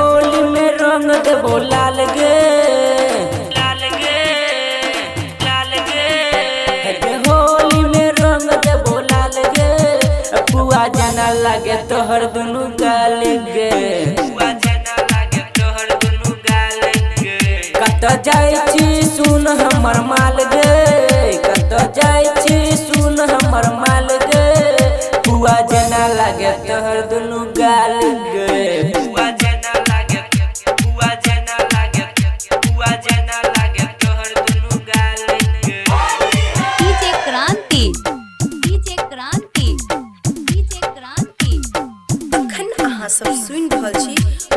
होली में रंग देबो लाल गे लाल गे लाल गे। होली में रंग देबो लाल गे पुआ जना लागे तोहर दुनु गाल गे पुआ जना लागे तोहर दुनु गाल गे। कत जाय छी सुन हमर माल गे कत जाय छी सुन हमर माल गे पुआ जना लागे तोहर दुनु गाल गे पुआ जना लागे पुआ जना लागे पुआ जना लागे तोहर दुनु गाल गे। डीजे क्रांति डीजे क्रांति डीजे क्रांति। अखन अहाँ सब सुनि रहल छी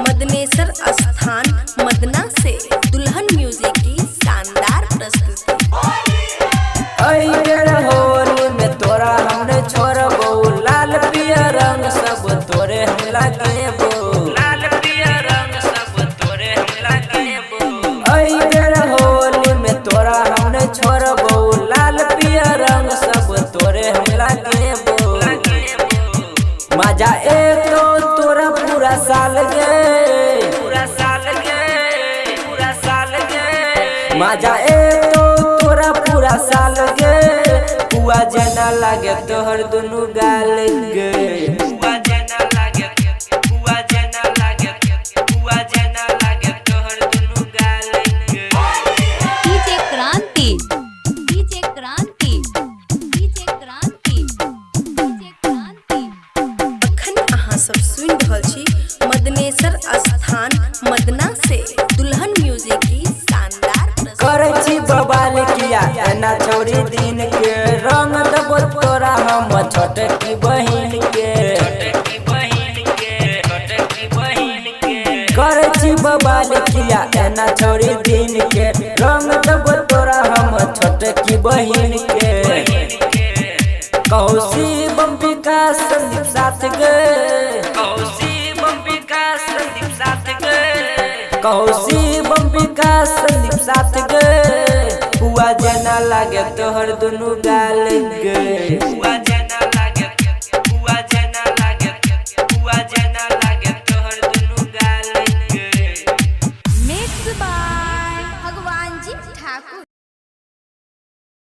मदनेश्वर स्थान मदना से दुल्हन म्यूजिक की शानदार प्रस्तुति। ऐ बेर होली में तोरा हमने छोड़बो लाल पियर रंग सब तोरे हम लगेबो लाल पियर रंग सब तोरे हम लगेबो। ऐ बेर होली में तोरा हमने छोड़बो लाल पियर रंग सब तोरे हम लगेबो। मजा एतो तोरा पूरा साल गे पूरा साल गे पूरा साल गे। मजा एतो तोरा पूरा साल गे पुआ जना लागे तोहर दुनु गाल गे पुआ जना लागे पुआ जना लागे पुआ जना लागे तोहर दुनु गाल गे। डीजे क्रांति डीजे क्रांति डीजे क्रांति डीजे क्रांति। अखन अहाँ सब सुनि रहल छी मदनेश्वर स्थान मदना से दुल्हन म्यूजिक की शानदार प्रस्तुति। करे छी बवाल किया एना छोड़ी दिन के रंग देबो तोरा हम छोटे की बहिन के छोटे की बहिन के छोटे की बहिन के। करे छी बवाल किया एना छोड़ी दिन के रंग देबो तोरा हम छोटे की बहिन के। कौसी बम विकास संदीप साथ गे कौसी बम विकास संदीप साथ गे कौसी बम विकास संदीप साथ गे पुआ जना लागे तोहर दुनु गाल गे।